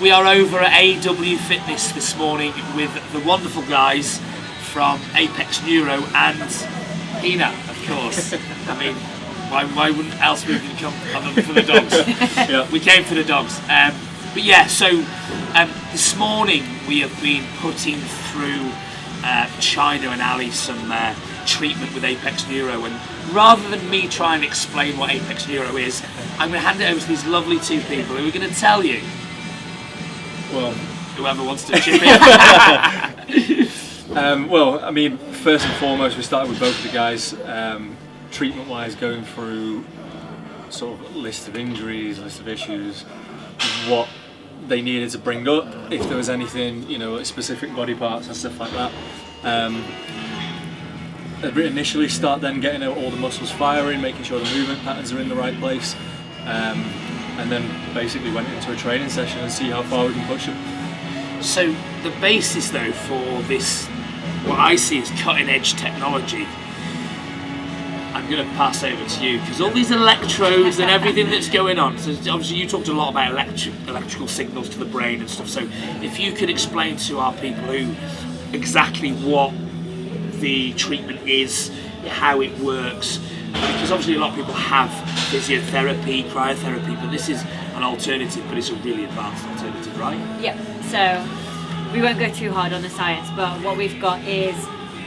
We are over at AW Fitness this morning with the wonderful guys from Apex Neuro and Hina, of course. I mean, why wouldn't else we come other than for the dogs? Yeah. We came for the dogs. But yeah, so this morning we have been putting through China and Ali some treatment with Apex Neuro, and rather than me try and explain what Apex Neuro is, I'm going to hand it over to these lovely two people who are going to tell you. Well, whoever wants to chip in. Well, I mean, first and foremost, we started with both of the guys, treatment-wise, going through sort of a list of injuries, list of issues, what they needed to bring up, if there was anything, you know, like specific body parts and stuff like that. Initially start then getting out all the muscles firing, making sure the movement patterns are in the right place, and then basically went into a training session and see how far we can push them. So the basis though for this, what I see as cutting edge technology, I'm going to pass over to you, because all these electrodes and everything that's going on, so obviously you talked a lot about electrical signals to the brain and stuff, so if you could explain to our people who exactly what the treatment is, how it works, because obviously a lot of people have physiotherapy, cryotherapy, but this is an alternative, but it's a really advanced alternative, right? Yeah, so we won't go too hard on the science, but what we've got is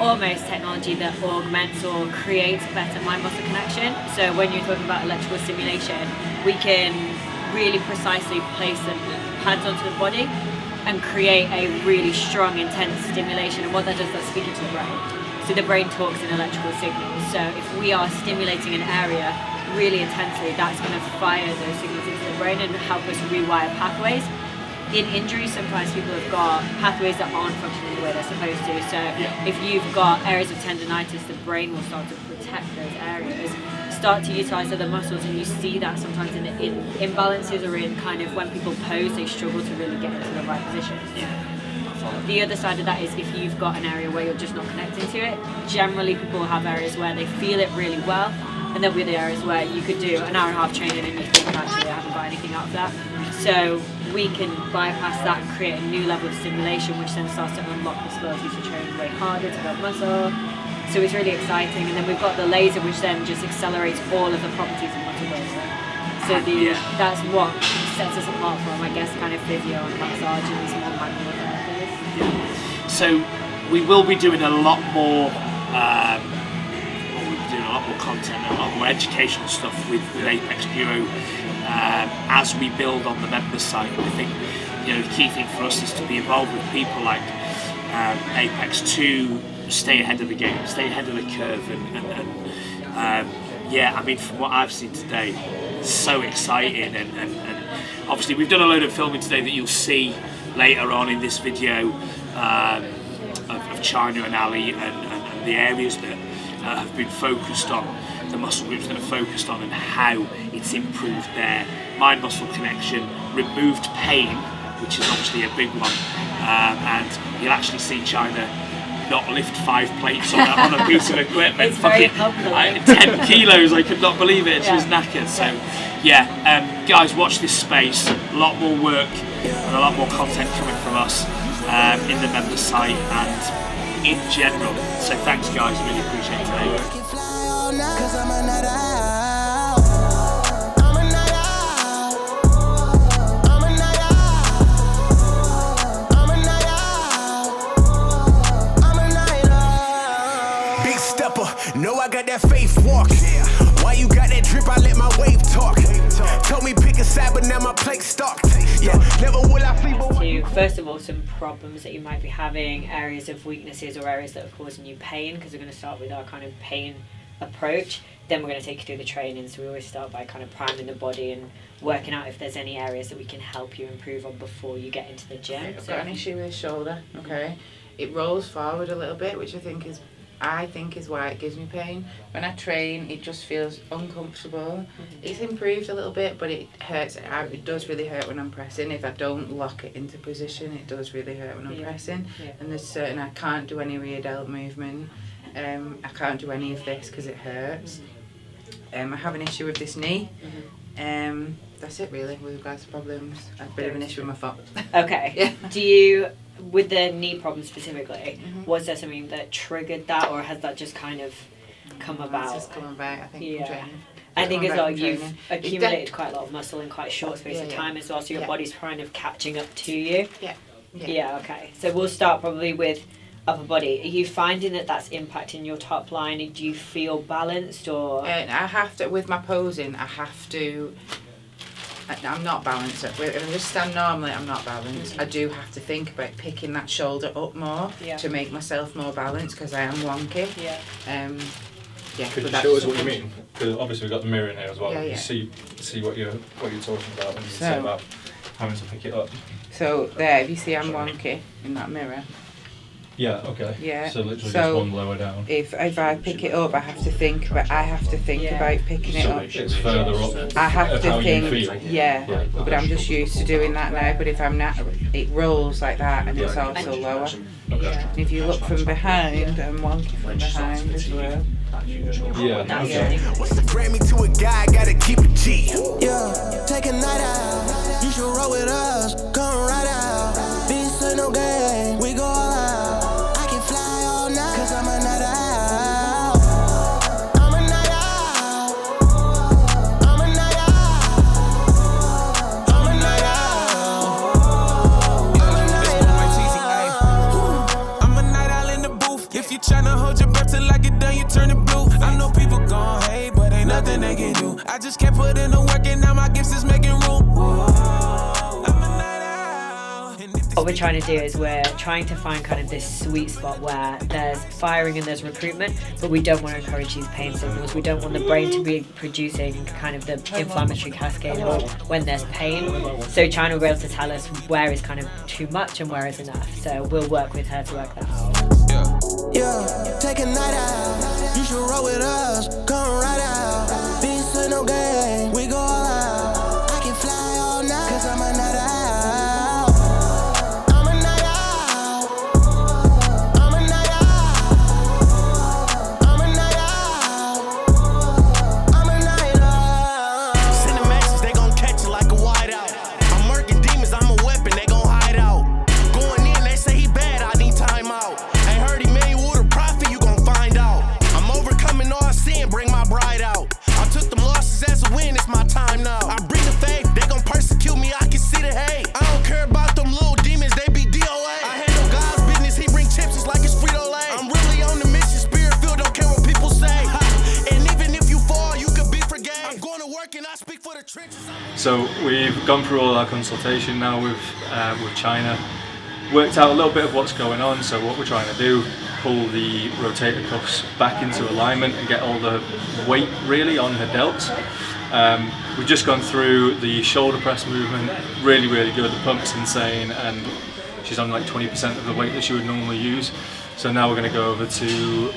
almost technology that augments or creates better mind-muscle connection. So when you're talking about electrical stimulation, we can really precisely place the pads onto the body and create a really strong, intense stimulation, and what that does, that's speaking to the brain. So the brain talks in electrical signals, so if we are stimulating an area really intensely, that's going to fire those signals into the brain and help us rewire pathways. In injuries, sometimes people have got pathways that aren't functioning the way they're supposed to, so if you've got areas of tendonitis, the brain will start to protect those areas, start to utilize other muscles, and you see that sometimes in imbalances or in kind of when people pose, they struggle to really get into the right position. The other side of that is if you've got an area where you're just not connecting to it, generally people have areas where they feel it really well, and there'll be the areas where you could do an hour and a half training and you think actually I haven't got anything out of that. So we can bypass that and create a new level of stimulation, which then starts to unlock this ability to train way harder, to build muscle. So it's really exciting, and then we've got the laser, which then just accelerates all of the properties of muscle growth. So that's what sets us apart from, I guess, kind of physio and massage and these more manual therapies. Yeah. So we will be doing a lot more. Content and a lot more educational stuff with Apex Neuro as we build on the members site. I think, you know, the key thing for us is to be involved with people like Apex to stay ahead of the game, stay ahead of the curve, and yeah, I mean, from what I've seen today, so exciting, and obviously we've done a load of filming today that you'll see later on in this video of China and Ali and the areas that have been focused on, the muscle groups that are focused on, and how it's improved their mind-muscle connection, removed pain, which is obviously a big one, and you'll actually see China not lift 5 plates on a piece of equipment. It's very humbling. 10 kilos, I could not believe it. She was knackered. So yeah, guys, watch this space. A lot more work and a lot more content coming from us in the member site and in general. So thanks guys, really appreciate today. Big stepper, know I got that faith walk. Why you got that drip? I let my wave talk. Told me pick a side, but now my plate stocked. Yeah, never will I flee. To first of all, some problems that you might be having, areas of weaknesses or areas that are causing you pain, because we're going to start with our kind of pain approach. Then we're going to take you through the training, so we always start by kind of priming the body and working out if there's any areas that we can help you improve on before you get into the gym. I've got an issue with the shoulder, okay? It rolls forward a little bit, which I think is why it gives me pain. When I train, it just feels uncomfortable. It's improved a little bit, but it hurts. It does really hurt when I'm pressing. If I don't lock it into position, it does really hurt when I'm pressing. Yeah. And there's certain, I can't do any rear delt movement. I can't do any of this because it hurts. I have an issue with this knee. that's it really with regards to problems. I had a bit of an issue with my foot. Okay. Yeah. Do you, with the knee problem specifically, was there something that triggered that, or has that just kind of come about? It's just come about, I think, Yeah. from training. I think as Come well, back from you've training. accumulated quite a lot of muscle in quite a short space Yeah, of yeah. time as well, so your Yeah. body's kind of catching up to you. Yeah. Yeah, okay. So we'll start probably with upper body. Are you finding that that's impacting your top line? Do you feel balanced, or? And I have to, with my posing, I have to, I'm not balanced. If I just stand normally, I'm not balanced. I do have to think about picking that shoulder up more Yeah. to make myself more balanced because I am wonky. Yeah. Yeah. Could but you show that's us what you something- mean? Because obviously we've got the mirror in here as well. Yeah, You yeah. see what you're talking about when you say So- about having to pick it up. So there, if you see I'm wonky in that mirror, Yeah. Okay. Yeah, So literally so- just one lower down. if I pick it up, I have to think about Yeah. about picking it So up. it's further up. I have of to how you think, feel. yeah, Yeah. but I'm just used to doing that now. But if I'm not, it rolls like that, and it's Yeah. also lower. Okay. And if you look from behind, I'm wonky from behind as well. Yeah. That's Okay. What's the Grammy to a guy? Gotta keep it G. Yeah, take a night out. You should roll with us. Come right out. This ain't no game. We go all out. I can fly all night. Cause I'm a night out. I'm a night out. I'm a night out. I'm a night out. I'm a night out. I'm a night owl in the booth. If you tryna hold your breath till I get done, you turn it blue. I know people gon' hate, but ain't nothing they can do. I just can't put in the work and now my gifts is making room. Whoa, I'm a night owl. And if What we're trying to do is we're trying to find kind of this sweet spot where there's firing and there's recruitment, but we don't want to encourage these pain signals. We don't want the brain to be producing kind of the inflammatory cascade when there's pain. So China will be able to tell us where is kind of too much and where is enough. So we'll work with her to work that out. Yeah, take a night out. You should roll with us. Come right out. This ain't no game. We go all out. I can fly all night. Cause I'm a night out. I'm a night out. I'm a night out. I'm a night out. I'm a night out. Cinemax, they gon' catch you like a wideout. I'm murking demons, I'm a weapon, they gon' hide out. Going in, they say he bad, I need time out. Ain't heard he made with a profit, you gon' find out. I'm overcoming all sin, bring my bride out. I took them losses as a win, it's my time now. I bring the faith, they gon' persecute me, I can see the hate. I don't care about them little demons, they be DOA. I handle God's business, he bring chips, it's like it's Frito-Lay. I'm really on the mission, spirit filled, don't care what people say. And even if you fall, you could be forgave. I'm going to work and I speak for the trenches. So we've gone through all our consultation now with China, worked out a little bit of what's going on. So what we're trying to do, pull the rotator cuffs back into alignment and get all the weight really on her delts. We've just gone through the shoulder press movement, really good, the pump's insane, and she's on like 20% of the weight that she would normally use. So now we're going to go over to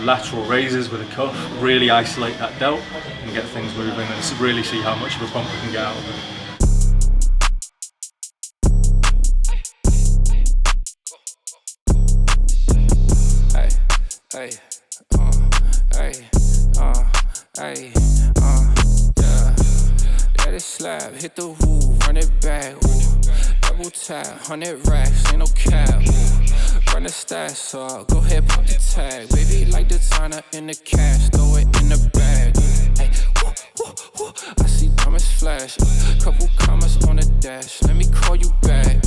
lateral raises with a cuff, really isolate that delt and get things moving and really see how much of a pump we can get out of it. Hey, yeah. Let it slap, hit the woo, run it back, ooh. Double tap, 100 racks, ain't no cap, ooh. Run the stats up, go ahead, pop the tag. Baby, like the designer in the cash, throw it in the bag. Ay, woo, woo, woo. I see diamonds flash, couple comments on the dash. Let me call you back.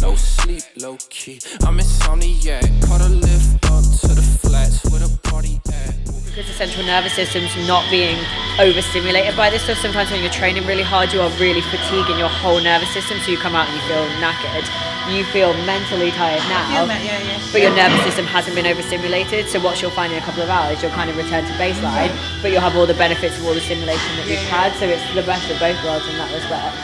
No sleep, low key. I'm insomniac. Caught a lift up to the flats with a party at. Because the central nervous system's not being overstimulated by this stuff. Sometimes when you're training really hard, you are really fatiguing your whole nervous system, so you come out and you feel knackered. You feel mentally tired now, but your nervous system hasn't been overstimulated. So what you'll find in a couple of hours, you'll kind of return to baseline, but you'll have all the benefits of all the stimulation that you've had. So it's the best of both worlds in that respect.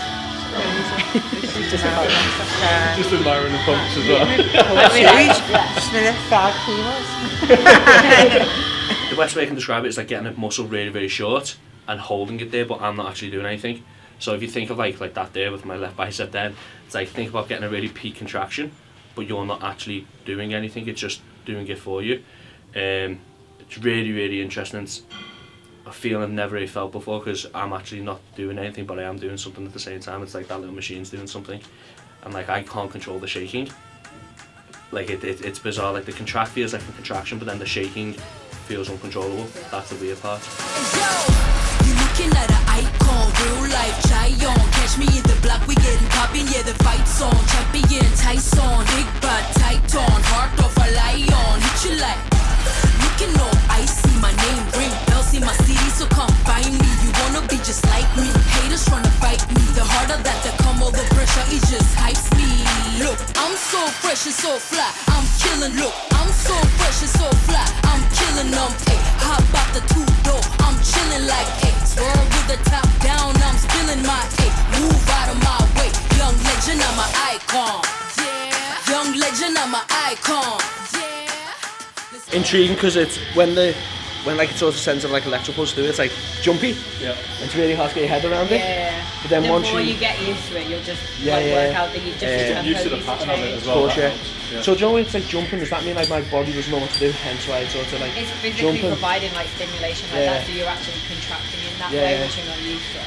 Just admiring the pumps as well. The best way I can describe it is like getting a muscle really short and holding it there, but I'm not actually doing anything. So if you think of like that there with my left bicep, then it's like think about getting a really peak contraction, but you're not actually doing anything. It's just doing it for you. It's really interesting. It's a feeling I've never really felt before, because I'm actually not doing anything, but I am doing something at the same time. It's like that little machine's doing something, and like I can't control the shaking. Like it's bizarre. Like the contract feels like a contraction, but then the shaking feels uncontrollable. That's the weird part. You looking at an icon, real life giant. Catch me in the block, we getting poppin', yeah, the fight's on. Champion Tyson, big bad Titan, heart of a lion. Hit you like, looking all icy, my name ring bells in my city, so come find me. You wanna be just like me, haters tryna fight me. The harder that they come, all the pressure, it just hypes me. Look, I'm so fresh and so fly, I'm killing. Look, I'm so fresh and so fly, I'm killing them. Hey, hop out the two-door, I'm chilling like, hey, swerve with the top down, I'm spilling my, hey, move out of my way. Young legend, I'm an icon. Yeah, young legend, I'm an icon. Yeah. Intriguing, because it's when like it's sort of sense of like electricals do it, it's like jumpy. Yeah. It's really hard to get your head around it. Yeah. But then the once more you you get used to it, you'll just Yeah, like yeah. work out that you just Yeah. Used to the pattern of it as well. Of course, that yeah. helps. Yeah. So do you know when it's like jumping, does that mean like my body doesn't know what to do, hence why it's sort of like It's physically jumping? providing like stimulation like Yeah. that, so you're actually contracting in that Yeah. way, which you're not used to.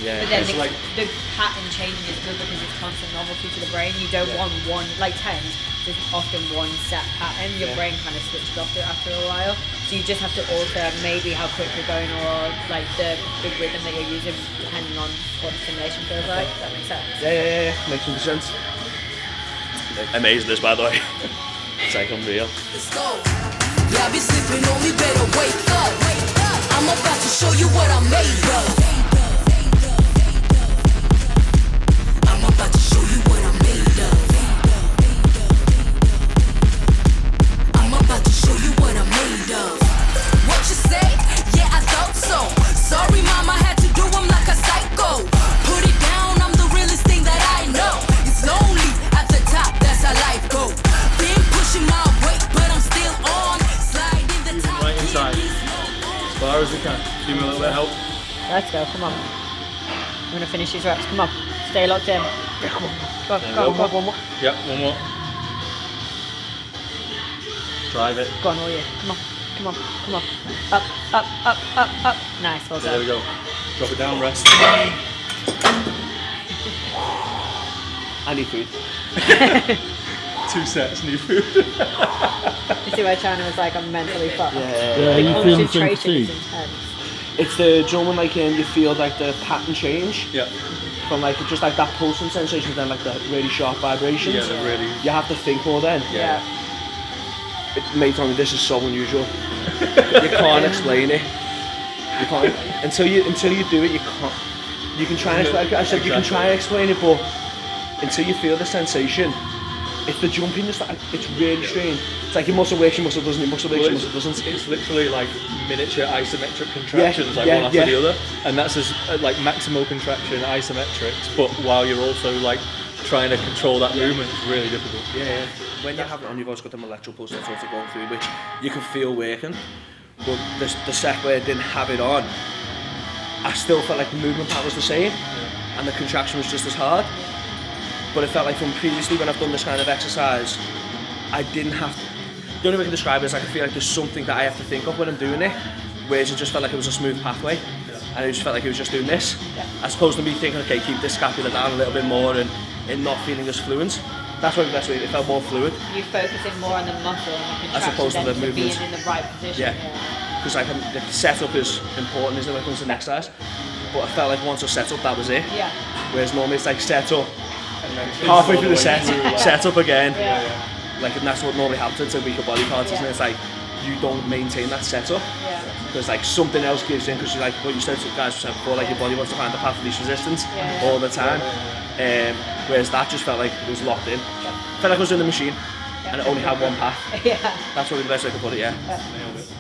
Yeah. But then It's like- the pattern changing is good because it's constant novelty to the brain. You don't want one, like tens, there's often one set pattern. Your brain kind of switches off it after a while. So you just have to alter maybe how quick you're going or like the rhythm that you're using depending on what the stimulation feels like. Does that make sense? Yeah. Makes some sense. Amazing this, by the way. It's like unreal. Let's go. Y'all be sleeping on me, better wake up. I'm about to show you what I'm made of. I'm about to show you what I'm made of. I'm about to show you what I'm made of. What you say? Yeah, I thought so. Sorry, mama, had to do 'em like a psycho. Put it down, I'm the realest thing that I know. It's lonely at the top, that's how life goes. Been pushing my weight, but I'm still on. Sliding the top. Right inside. As far as we can. Give me a little bit of help. Let's go, come on. I'm gonna finish these reps, come on. Stay locked in. Go, One more. Yep, one more. Drive it. Go on, all you. Come on. Up. Nice, well There we done. go. Drop it down, rest. I need food. 2 sets, new food. You see why China was like, I'm mentally fucked. Yeah. The concentration is intense. It's the drum when like you feel like the pattern change Yeah. from like just like that pulsing sensation to then like the really sharp vibrations. Yeah, they're really. You have to think more then. Yeah. Mate, Tommy, this is so unusual. You can't explain it. You can't until you do it. You can't. You can try and explain. I said you can try and explain it, but until you feel the sensation, it's the jumping. It's really strange. It's like your muscle works, your muscle doesn't. Your muscle works, your muscle doesn't. It's literally like miniature isometric contractions, like yeah, one after yeah. the other, and that's as like maximal contraction isometrics. But while you're also like trying to control that movement, it's really difficult. Yeah. When you have it on, you've always got them electrical pulses sort of going through, which you can feel working. But the set where I didn't have it on, I still felt like the movement pattern was the same, and the contraction was just as hard. But it felt like from previously when I've done this kind of exercise, I didn't have to. The only way I can describe it is like I feel like there's something that I have to think of when I'm doing it, whereas it just felt like it was a smooth pathway, and it just felt like it was just doing this, as opposed to me thinking, okay, keep this scapula down a little bit more and not feeling as fluent. That's why it felt more fluid. You focusing more on the muscle and the As contraction opposed to than the to being movement. in the right position. Yeah. Because like the setup is important, isn't it, when it comes to the exercise? But I felt like once I set up, that was it. Yeah. Whereas normally it's like set up, halfway through the set, set up again. Like, and that's what normally happens to weaker body parts, isn't it? It's like you don't maintain that setup. Yeah. Because like something else gives in, because you're like what you said to guys said before, like your body wants to find the path of least resistance all the time. Whereas that just felt like it was locked in. Felt like I was in the machine and it only had one path. Yeah. That's probably the best way to put it, yeah. Nailed it.